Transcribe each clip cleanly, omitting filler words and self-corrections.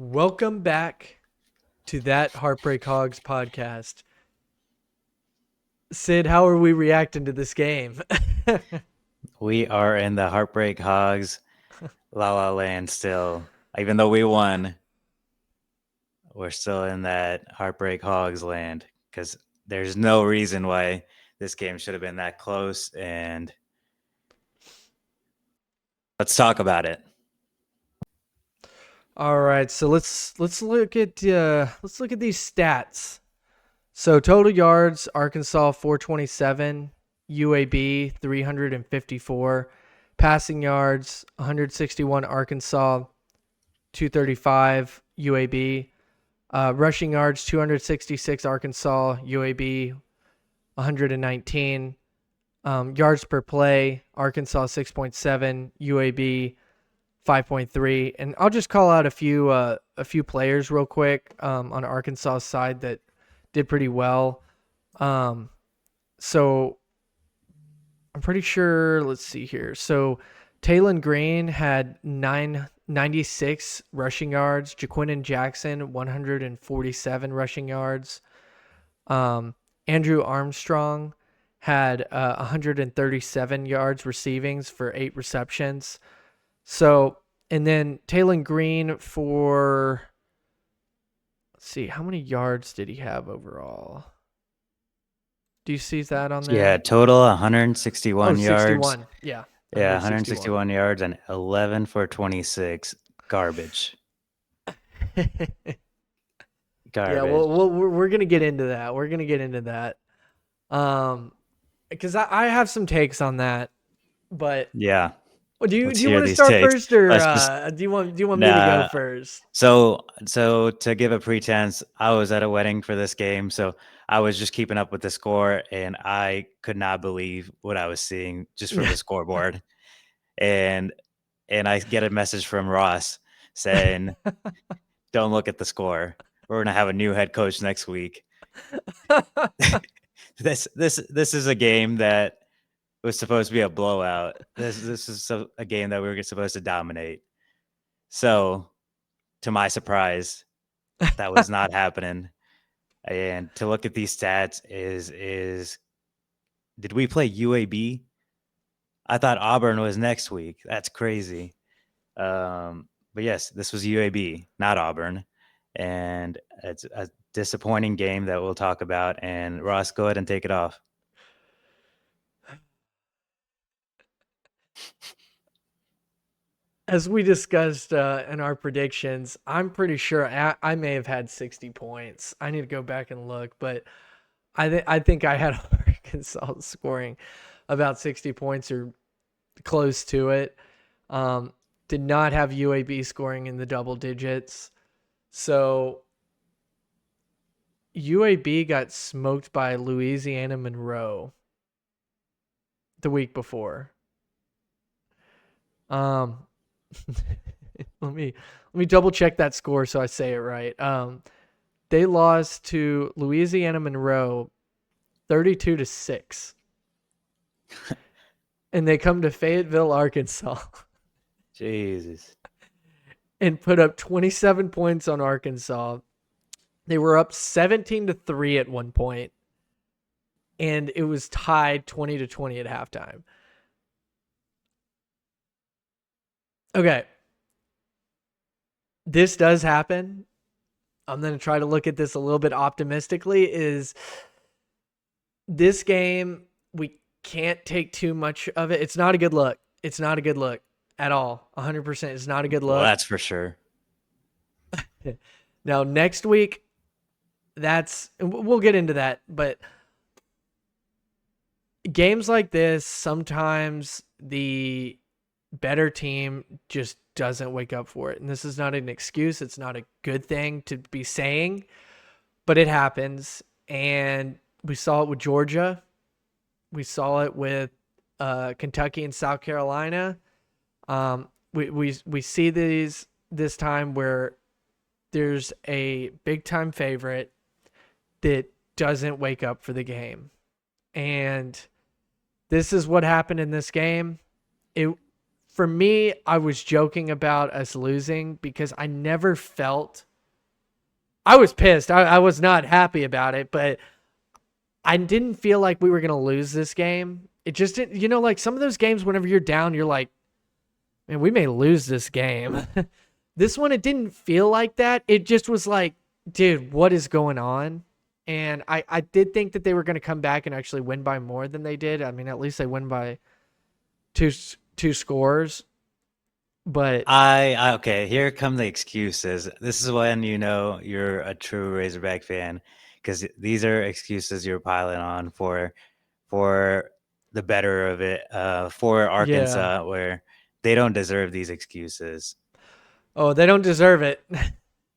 Welcome back to that Heartbreak Hogs podcast. Sid, how are we reacting to this game? We are in the Heartbreak Hogs La La Land still. Even though we won, we're still in that Heartbreak Hogs land because there's no reason why this game should have been that close. And let's talk about it. All right, so let's look at these stats. So total yards, Arkansas 427, UAB 354, passing yards 161, Arkansas 235, UAB. Rushing yards 266, Arkansas, UAB 119. Yards per play, Arkansas 6.7, UAB 5.3. And I'll just call out a few players real quick on Arkansas' side that did pretty well. So I'm pretty sure. Let's see here. So Taylon Green had 996 rushing yards. Jaquinnen Jackson 147 rushing yards. Andrew Armstrong had 137 yards receivings for 8 receptions. So, and then Taylon Green for, let's see, how many yards did he have overall? Do you see that on Yeah, there? total Oh, 161 yards. 61. Yeah, Yeah, 161. 161 yards and 11 for 26. Garbage. Yeah, Garbage. well, we're gonna get into that. We're gonna get into that. Because I have some takes on that, but Yeah, well, do let's you hear want to these start takes. first, or Let's just, do you want me to go nah. first? So to give a pretense, I was at a wedding for this game, so I was just keeping up with the score, and I could not believe what I was seeing just from the scoreboard. And I get a message from Ross saying, "Don't look at the score. We're gonna have a new head coach next week." This is a game that was supposed to be a blowout. This is a game that we were supposed to dominate. So, to my surprise, that was not happening. And to look at these stats is did we play UAB? I thought Auburn was next week. That's crazy. But yes, this was UAB, not Auburn, and it's a disappointing game that we'll talk about. And Ross, go ahead and take it off. As we discussed in our predictions, I'm pretty sure I may have had 60 points. I need to go back and look, but I think I had Arkansas scoring about 60 points or close to it. Did not have UAB scoring in the double digits. So UAB got smoked by Louisiana Monroe the week before. Um, let me double check that score so I say it right. They lost to Louisiana Monroe 32-6. And they come to Fayetteville, Arkansas Jesus. and put up 27 points on Arkansas. They were up 17-3 at one point, and it was tied 20-20 at halftime. Okay. This does happen. I'm going to try to look at this a little bit optimistically. Is this game, we can't take too much of it. It's not a good look. It's not a good look at all. 100%. It's not a good Well, look. that's for sure. Now, next week, we'll get into that. But games like this, sometimes the better team just doesn't wake up for it. And this is not an excuse. It's not a good thing to be saying, but it happens. And we saw it with Georgia. We saw it with Kentucky and South Carolina. We see this time where there's a big time favorite that doesn't wake up for the game. And this is what happened in this game. It for me, I was joking about us losing because I never felt. I was pissed. I was not happy about it, but I didn't feel like we were going to lose this game. It just didn't, like some of those games, whenever you're down, you're like, man, we may lose this game. This one, it didn't feel like that. It just was like, dude, what is going on? And I did think that they were going to come back and actually win by more than they did. I mean, at least they win by two scores. But okay, here come the excuses. This is when you know you're a true Razorback fan, because these are excuses you're piling on for the better of it, for Arkansas, where they don't deserve these excuses. Oh, they don't deserve it.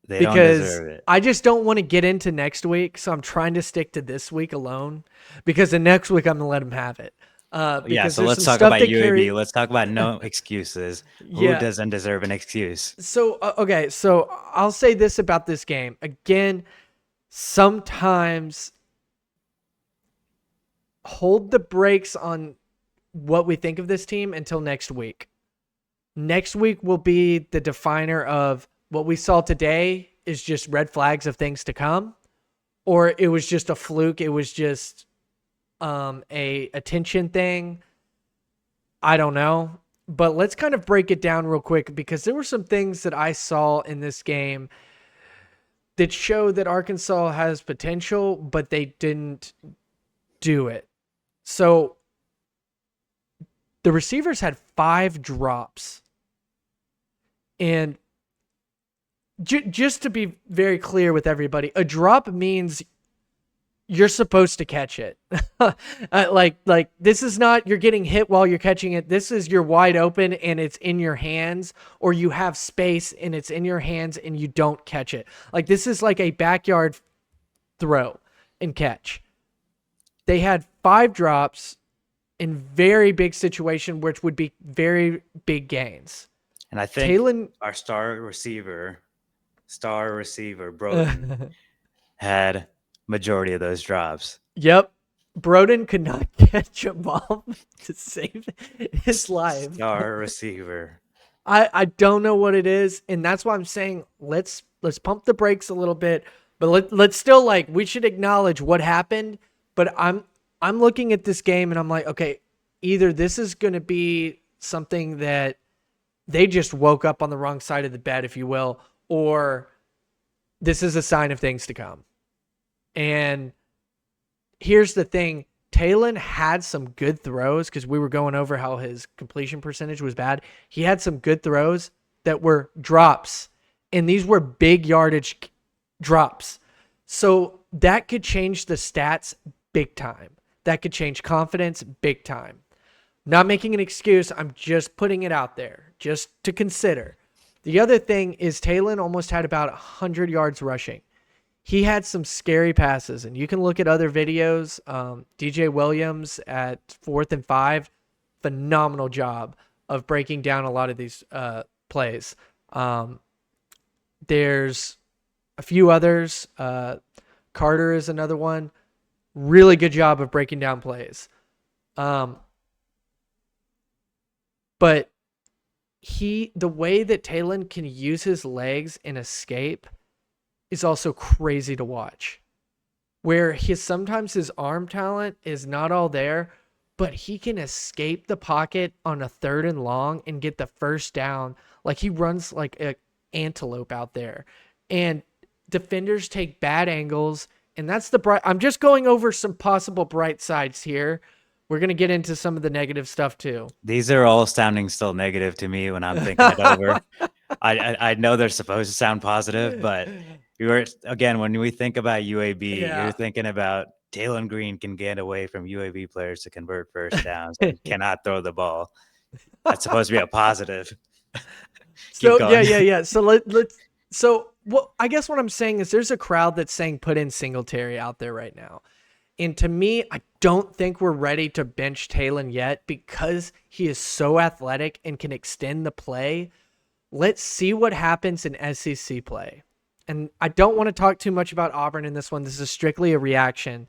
They don't Because deserve it. I just don't want to get into next week, so I'm trying to stick to this week alone. Because the next week I'm gonna let them have it. Yeah, Because so there's let's some talk stuff about that UAB. Let's talk about no excuses. Who Yeah. doesn't deserve an excuse? So okay, so I'll say this about this game again. Sometimes hold the brakes on what we think of this team until next week. Next week will be the definer of what we saw today is just red flags of things to come, or it was just a fluke. It was just a attention thing. I don't know. But let's kind of break it down real quick because there were some things that I saw in this game that show that Arkansas has potential, but they didn't do it. So the receivers had 5 drops. And just to be very clear with everybody, a drop means you're supposed to catch it. Like this is not you're getting hit while you're catching it. This is you're wide open and it's in your hands, or you have space and it's in your hands and you don't catch it. Like this is like a backyard throw and catch. They had 5 drops in very big situation, which would be very big gains. And I think our star receiver, Broden, had majority of those drops. Yep. Broden could not catch a ball to save his life. Star receiver. I don't know what it is, and that's why I'm saying let's pump the brakes a little bit, but let's still we should acknowledge what happened. But I'm looking at this game and I'm like, okay, either this is going to be something that they just woke up on the wrong side of the bed, if you will, or this is a sign of things to come. And here's the thing. Talon had some good throws because we were going over how his completion percentage was bad. He had some good throws that were drops, and these were big yardage drops. So that could change the stats big time. That could change confidence big time. Not making an excuse. I'm just putting it out there just to consider. The other thing is Talon almost had about 100 yards rushing. He had some scary passes, and you can look at other videos. DJ Williams at 4th and 5, phenomenal job of breaking down a lot of these plays. There's a few others. Carter is another one. Really good job of breaking down plays. But the way that Talon can use his legs and escape is also crazy to watch. Where sometimes his arm talent is not all there, but he can escape the pocket on a 3rd and long and get the first down. Like he runs like an antelope out there. And defenders take bad angles. And that's I'm just going over some possible bright sides here. We're going to get into some of the negative stuff too. These are all sounding still negative to me when I'm thinking it over. I know they're supposed to sound positive, but when we think about UAB, you're thinking about Talon Green can get away from UAB players to convert first downs and cannot throw the ball. That's supposed to be a positive. Yeah. So I guess what I'm saying is there's a crowd that's saying put in Singletary out there right now. And to me, I don't think we're ready to bench Talon yet because he is so athletic and can extend the play. Let's see what happens in SEC play. And I don't want to talk too much about Auburn in this one. This is strictly a reaction.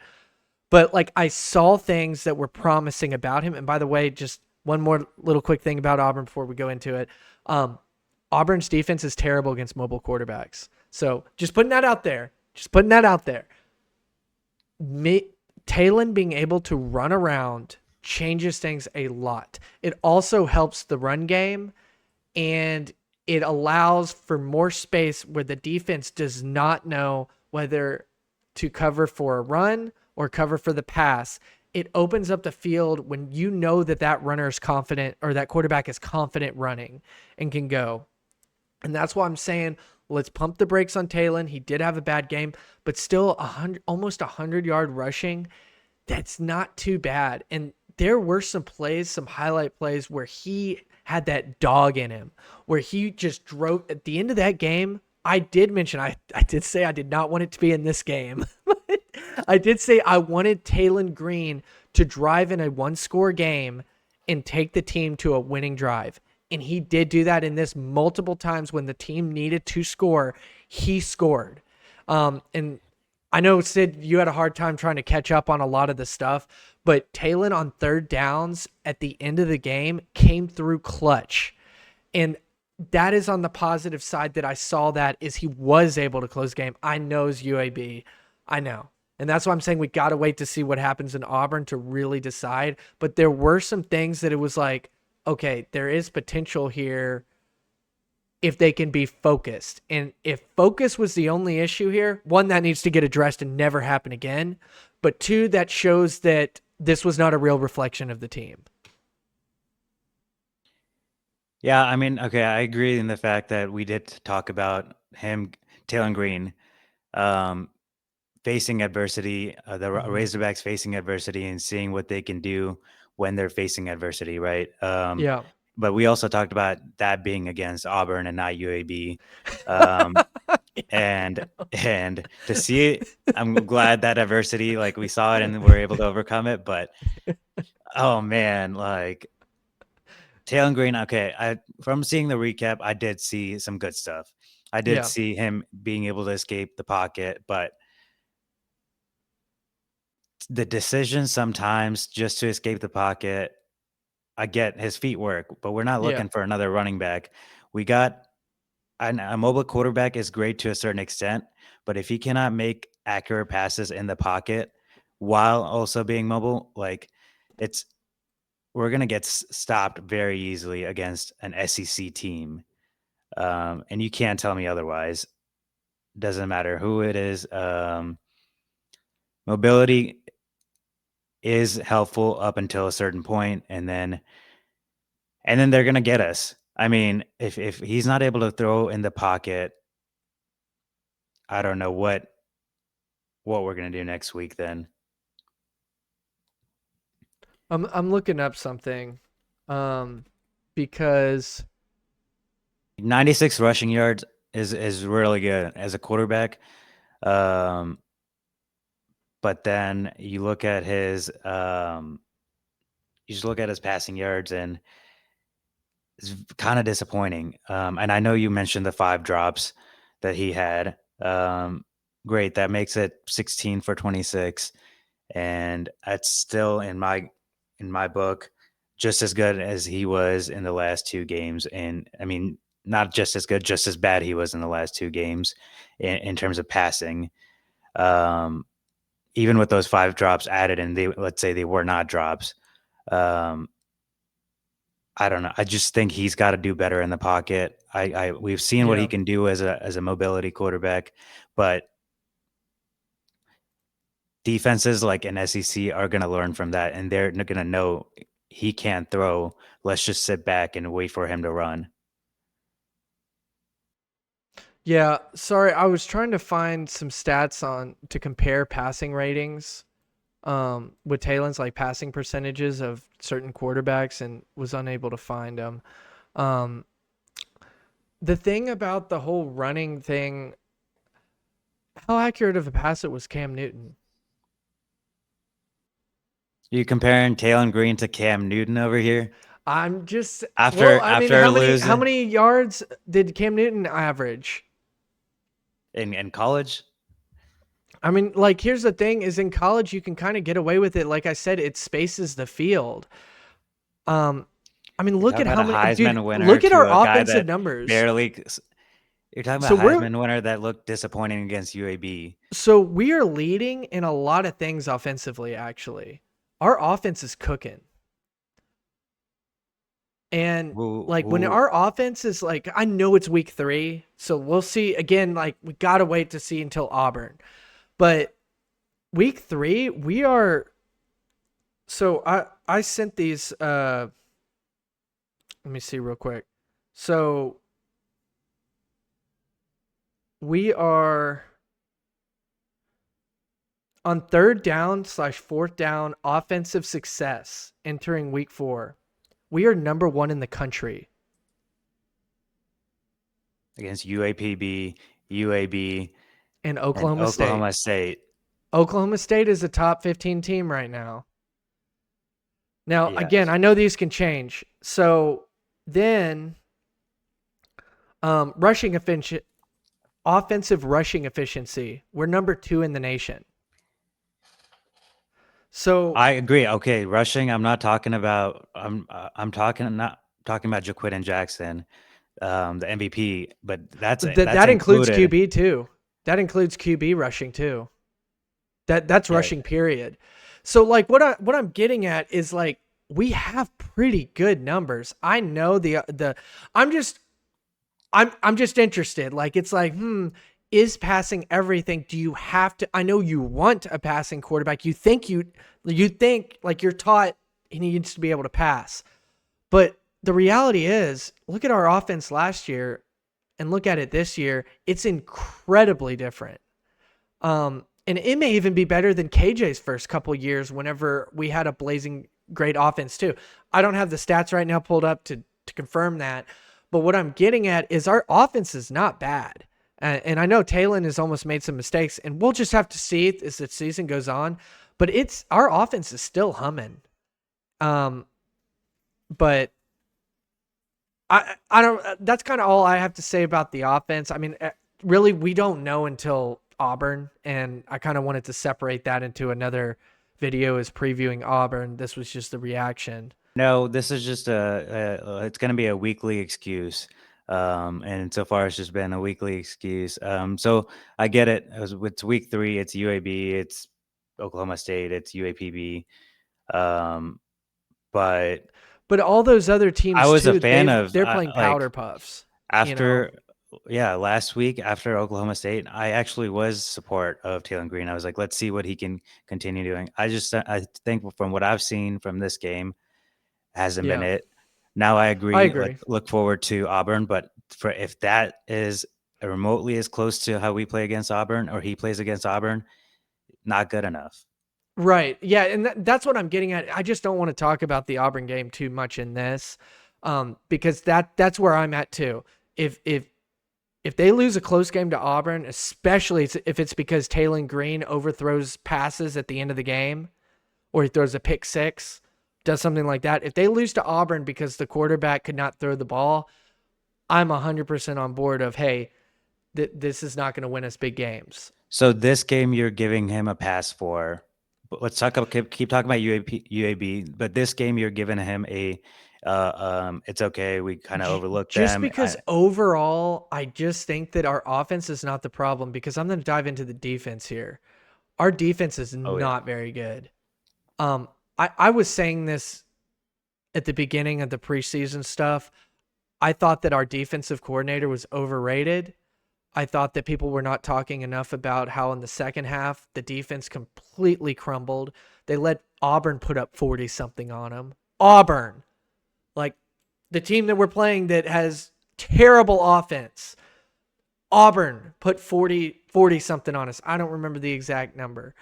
But I saw things that were promising about him. And by the way, just one more little quick thing about Auburn before we go into it. Um, Auburn's defense is terrible against mobile quarterbacks. So just putting that out there. Just putting that out there. Talon being able to run around changes things a lot. It also helps the run game, and it allows for more space where the defense does not know whether to cover for a run or cover for the pass. It opens up the field when you know that that runner is confident, or that quarterback is confident running and can go. And that's why I'm saying let's pump the brakes on Talon. He did have a bad game, but still almost 100-yard rushing. That's not too bad. And there were some plays, some highlight plays where he had that dog in him, where he just drove at the end of that game. I did mention, I did say I did not want it to be in this game. I did say I wanted Talon Green to drive in a one-score game and take the team to a winning drive. And he did do that in this multiple times when the team needed to score. He scored. And I know, Sid, you had a hard time trying to catch up on a lot of the stuff, but Talon on third downs at the end of the game came through clutch. And that is on the positive side that I saw that is he was able to close game. I know it's UAB. I know. And that's why I'm saying we got to wait to see what happens in Auburn to really decide. But there were some things that it was like, okay, there is potential here if they can be focused. And if focus was the only issue here, one, that needs to get addressed and never happen again. But two, that shows that this was not a real reflection of the team. Yeah, I mean, okay, I agree in the fact that we did talk about him, Taylor Green, um, facing adversity, the Razorbacks facing adversity and seeing what they can do when they're facing adversity, right? Yeah. But we also talked about that being against Auburn and not UAB. Um, and to see it, I'm glad that adversity, like we saw it and we're able to overcome it. But oh man, like Taylor Green, okay, from seeing the recap, I did see some good stuff. I did Yeah. see him being able to escape the pocket, but the decision sometimes just to escape the pocket, I get his feet work, but we're not Yeah. looking for another running back. We got a mobile quarterback is great to a certain extent, but if he cannot make accurate passes in the pocket while also being mobile, like it's we're gonna get stopped very easily against an SEC team, and you can't tell me otherwise. Doesn't matter who it is. Mobility is helpful up until a certain point, and then they're gonna get us. I mean, if he's not able to throw in the pocket, I don't know what we're gonna do next week then. I'm looking up something because 96 rushing yards is really good as a quarterback. Um, but then you just look at his passing yards and it's kind of disappointing. And I know you mentioned the 5 drops that he had. Great, that makes it 16 for 26, and that's still in my book just as good as he was in the last 2 games. And I mean, not just as good, just as bad he was in the last 2 games in terms of passing. Um, Even with those 5 drops added, and let's say they were not drops. Um, I don't know. I just think he's got to do better in the pocket. We've seen what he yeah. can do as a mobility quarterback, but defenses like an SEC are going to learn from that, and they're going to know he can't throw. Let's just sit back and wait for him to run. Yeah, sorry, I was trying to find some stats on to compare passing ratings with Talon's, like passing percentages of certain quarterbacks, and was unable to find them. Um the thing about the whole running thing, how accurate of a passer was Cam Newton? You comparing Taylor Green to Cam Newton over here I'm just well, after I mean, after how losing many yards did Cam Newton average? in college. I mean, like, here's the thing: is in college you can kind of get away with it. Like I said, it spaces the field. I mean, You're look talking at about how a many, dude, Heisman winner look at to our a guy offensive that numbers. barely. You're talking So about a we're Heisman winner that looked disappointing against UAB. so we are leading in a lot of things offensively, actually. Our offense is cooking. And like when Who our offense is like, I know it's week 3, so we'll see again. Like we gotta wait to see until Auburn, but week 3 we are. So I sent these. Let me see real quick. So we are on 3rd down / 4th down offensive success entering week 4. We are number 1 in the country. against UAPB, UAB, And and Oklahoma State. Oklahoma State? Oklahoma State is a top 15 team right now. Now, again, Yes. I know these can change. So then, rushing efficiency, offensive rushing efficiency, we're number 2 in the nation. So I agree. Okay, rushing. I'm not talking about. I'm talking not talking about Jaquin and Jackson, the MVP, but that's that includes included. QB too. That includes QB rushing too. That's Yeah. rushing period. So like what I'm getting at is like we have pretty good numbers. I know the I'm just I'm just interested. Like it's like, is passing everything? Do you have to? I know you want a passing quarterback. You think like you're taught he needs to be able to pass. But the reality is, look at our offense last year and look at it this year. It's incredibly different. And it may even be better than KJ's first couple years whenever we had a blazing great offense too. I don't have the stats right now pulled up to confirm that. But what I'm getting at is our offense is not bad. And I know Talon has almost made some mistakes, and we'll just have to see as the season goes on. But our offense is still humming. But I don't. That's kind of all I have to say about the offense. I mean, really, we don't know until Auburn, and I kind of wanted to separate that into another video as previewing Auburn. This was just the reaction. No, this is just it's going to be a weekly excuse. And so far it's just been a weekly excuse. So I get it. It's week 3, it's UAB, it's Oklahoma State, it's UAPB. Um, but But all those other I teams was a too, fan of they're playing powder like puffs. You know, after, yeah, last week after Oklahoma State, I actually was support of Taylor Green. I was like, let's see what he can continue doing. I think from what I've seen from this game, hasn't been yeah, it. Now I I agree. agree. Look forward to Auburn, but for if that is remotely as close to how we play against Auburn or he plays against Auburn, not good enough. Right. Yeah, and that's what I'm getting at. I just don't want to talk about the Auburn game too much in this, because that's where I'm at too. If they lose a close game to Auburn, especially if it's because Taylon Green overthrows passes at the end of the game, or he throws a pick six, does something like that. If they lose to Auburn because the quarterback could not throw the ball, I'm 100% on board of, hey, this is not going to win us big games. So this game you're giving him a pass for. But let's talk about keep talking about UAB. But this game you're giving him a it's okay. We kind of overlooked Just them. because overall, I just think that our offense is not the problem, because I'm going to dive into the defense here. Our defense is Oh yeah. not very good. I was saying this at the beginning of the preseason stuff. I thought that our defensive coordinator was overrated. I thought that people were not talking enough about how in the second half, the defense completely crumbled. They let Auburn put up 40 something on them. Auburn, like the team that we're playing that has terrible offense. Auburn put 40 something on us. I don't remember the exact number.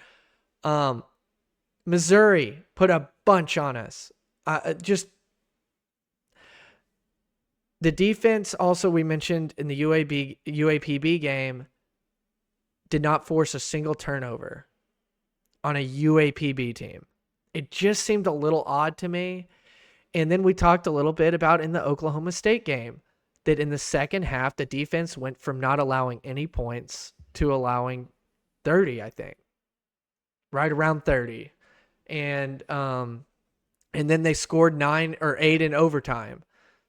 Missouri put a bunch on us. Just the defense, also, we mentioned in the UAPB game, did not force a single turnover on a UAPB team. It just seemed a little odd to me. And then we talked a little bit about in the Oklahoma State game that in the second half, the defense went from not allowing any points to allowing 30, I think. Right around 30. And and then they scored 9 or 8 in overtime.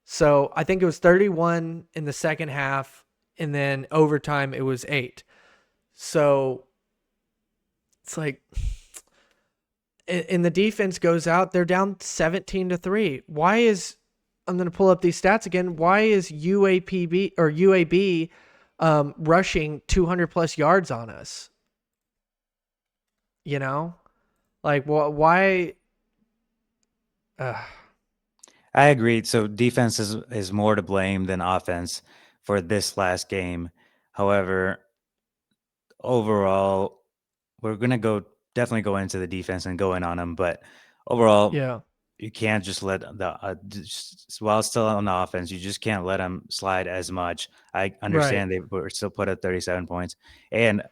So I think it was 31 in the second half, and then overtime it was 8. So it's like, and the defense goes out, they're down 17-3. Why is, I'm going to pull up these stats again. Why is UAB rushing 200 plus yards on us? You know, like why? Uh, I agree. So defense is more to blame than offense for this last game. However, overall, we're gonna go definitely go into the defense and go in on them. But overall, yeah, you can't just let the while still on the offense, you just can't let them slide as much. I right. understand they were still put at 37 points, and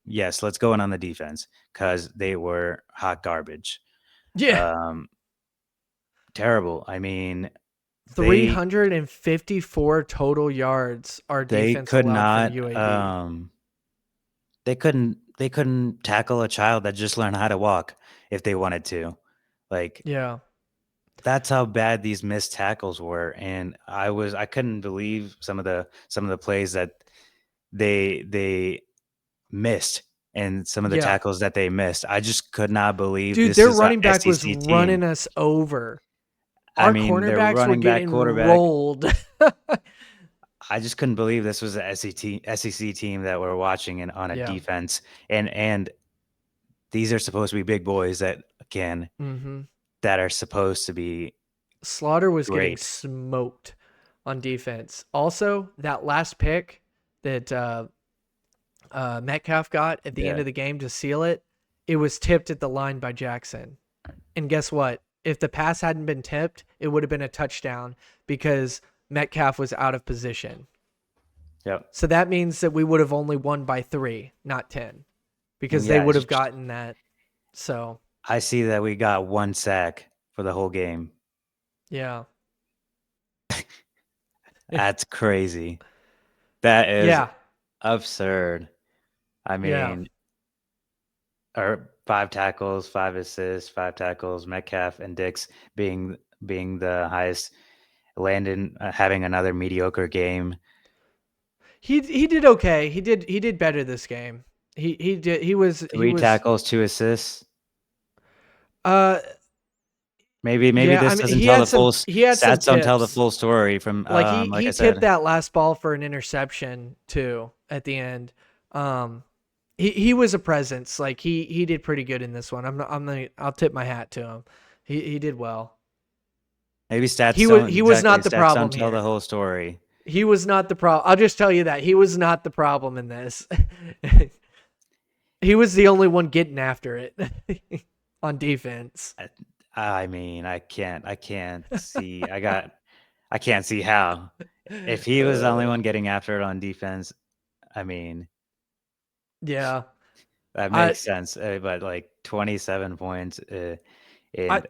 yes, let's go in on the defense because they were hot garbage. Yeah, Um, Terrible. I mean, they 354 total yards our they defense could allowed from not UAB. they couldn't tackle a child that just learned how to walk if they wanted to. Like Yeah, that's how bad these missed tackles were, and I couldn't believe some of the plays that they missed and some of the yeah. tackles that they missed. I just could not believe Dude, this their is a running back was SEC team. running us over. I Our mean, their cornerbacks were running back, getting quarterback. rolled. I just couldn't believe this was a SEC team that we're watching and on a Yeah. defense, and these are supposed to be big boys that can Mm-hmm. that are supposed to be Slaughter was getting great. smoked on defense. Also, that last pick that Metcalf got at the end Yeah. of the game to seal it, it was tipped at the line by Jackson. And guess what? If the pass hadn't been tipped, it would have been a touchdown because Metcalf was out of position. Yep. So that means that we would have only won by 3, not 10, because they Yeah. would have gotten that. So, I see that we got 1 sack for the whole game. yeah. That's crazy. That is Yeah. absurd. I Yeah. mean, or 5 tackles, 5 assists, 5 tackles. Metcalf and Dix being the highest. Landon having another mediocre game. He did okay. He did better this game. He did he Three was tackles, 2 assists. uh Maybe yeah, I this mean doesn't tell the full he had some stats. Don't tell the tips. full story. From Like like I he tipped said, that last ball for an interception too at the end. Um he was a presence. Like he did pretty good in this one. I'll tip my hat to him. He did well. maybe He was not the stats don't problem tell the here. whole story. He was not the problem. I'll just tell you that. He was not the problem in this. He was the only one getting after it on defense. I mean, I can't see how. If he was the only Uh, one getting after it on defense, I mean, yeah. that I makes sense. But like 27 points, and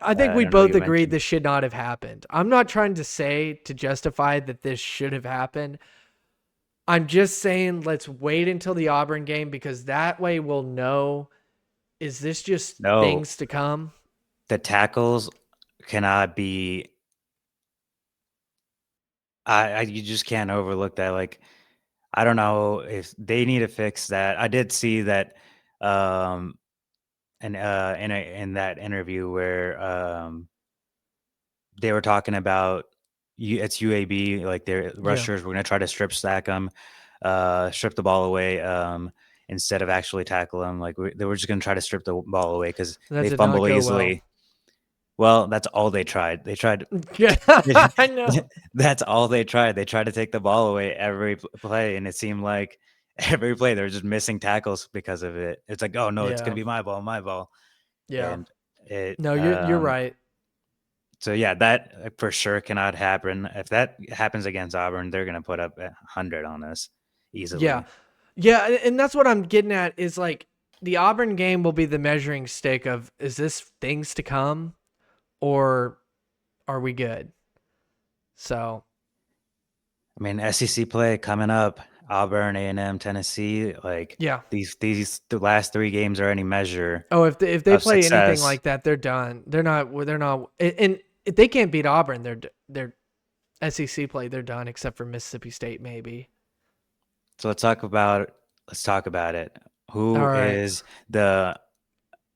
I think I we don't know. both You agreed mentioned this should not have happened. I'm not trying to say to justify that this should have happened. I'm just saying let's wait until the Auburn game because that way we'll know, is this just no. things to come? The tackles cannot be. You just can't overlook that. Like I don't know if they need to fix that. I did see that, and in that interview where they were talking about it's UAB, like their Yeah. rushers were going to try to strip sack them, strip the ball away, instead of actually tackle them. Like they were just going to try to strip the ball away because That they did not fumble go well. easily. Well, that's all they tried. They tried. Yeah, I know. That's all they tried. They tried to take the ball away every play, and it seemed like every play they were just missing tackles because of it. It's like, oh no, it's going Yeah. to be my ball, Yeah. and it. No, you're right. So yeah, that for sure cannot happen. If that happens against Auburn, they're going to put up 100 on us Yeah. easily. Yeah, and that's what I'm getting at is like the Auburn game will be the measuring stick of, is this things to come or are we good? So, I mean, SEC play coming up. Auburn, A&M, Tennessee, like Yeah. the last 3 games are any measure Oh, if they of play anything success. like that, they're done. They're not. And if they can't beat Auburn, they're SEC play. They're done, except for Mississippi State, maybe. So let's talk about it. All Who right. is the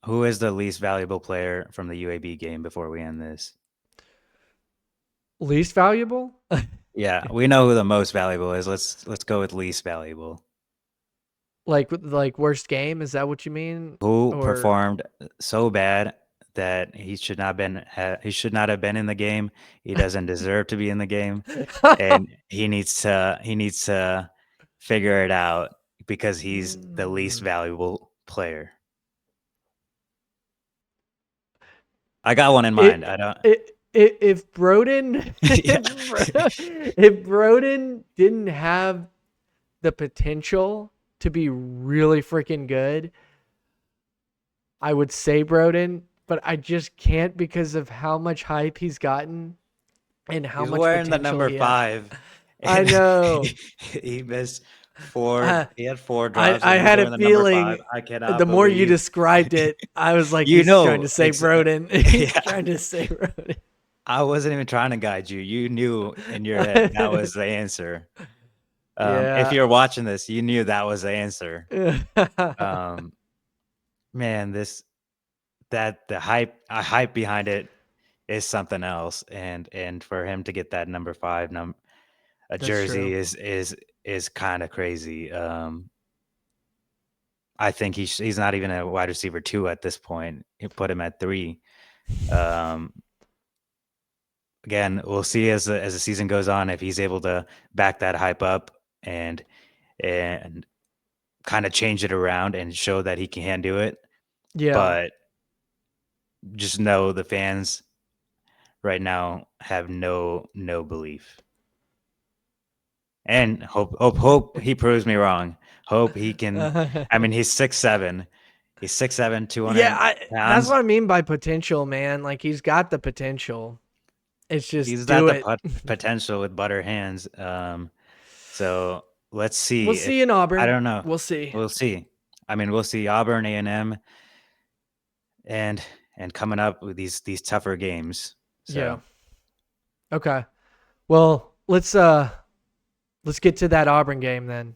who is the least valuable player from the UAB game before we end this? Least valuable? Yeah, we know who the most valuable is. Let's go with least valuable. Like worst game? Is that what you mean? Who Or performed so bad that he should not have been in the game. He doesn't deserve to be in the game, and he needs to figure it out because he's the least Mm. valuable player. I got one in mind. it, I don't. if Broden Yeah. if Broden didn't have the potential to be really freaking good, I would say Broden, but I just can't because of how much hype he's gotten and how He's much wearing the potential number he has. 5, I and know. he missed 4. Uh, He had 4 I drops, I and he's had a wearing the number 5. feeling I cannot the more you believe described it, I was like, you he's trying know. to say Broden. He's Yeah. trying to say Broden. I wasn't even trying to guide you. You knew in your head that was the answer. If Yeah. you're watching this, you knew that was the answer. Um, man, this that the hype behind it is something else, and for him to get that number 5 a That's jersey true. is kind of crazy. I think he's not even a wide receiver 2 at this point. You put him at 3. Um, Again, we'll see as the season goes on if he's able to back that hype up and kind of change it around and show that he can do it. Yeah. But just know the fans right now have no belief. And hope he proves me wrong. Hope he can. I mean, he's 6'7". He's 6'7", Yeah, 200 that's pounds. what I mean by potential, man. Like he's got the potential. It's just He's got do the it. potential with butter hands. So let's We'll see if see in I Auburn. don't know. We'll see. We'll see. I mean, we'll see Auburn, A&M, and and coming up with these tougher games. Yeah. So Okay. Well, let's get to that Auburn game then.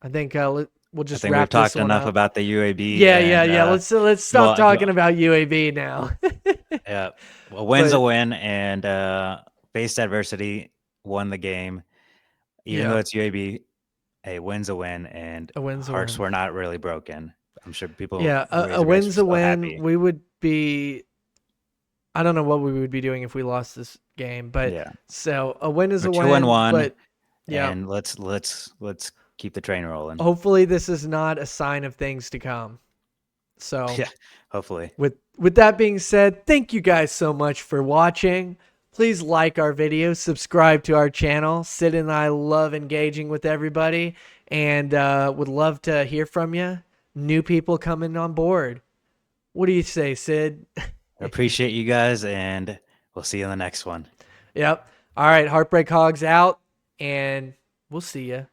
I think we'll I just think we've wrap this talked one enough up. about the UAB Yeah, yeah, and yeah. Let's stop well, talking about UAB now. yeah, a win's a But win, and faced adversity, won the game. Even though yeah, it's UAB, a win's a win, and a win's a hearts win. were not really broken. I'm sure people Yeah, a Razorbacks were win's a still win. happy. We would be. I don't know what we would be doing if we lost this game, but Yeah, so a win is we're a 2 and win. 1, But yeah, and let's keep the train rolling. hopefully this is not a sign of things to come. So Yeah, hopefully. with that being said, thank you guys so much for watching. Please like our videos, subscribe to our channel. Sid and I love engaging with everybody and would love to hear from you. New people coming on board. What do you say, Sid? Appreciate you guys, and we'll see you in the next one. Yep. All right, Heartbreak Hogs out, and we'll see you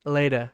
later.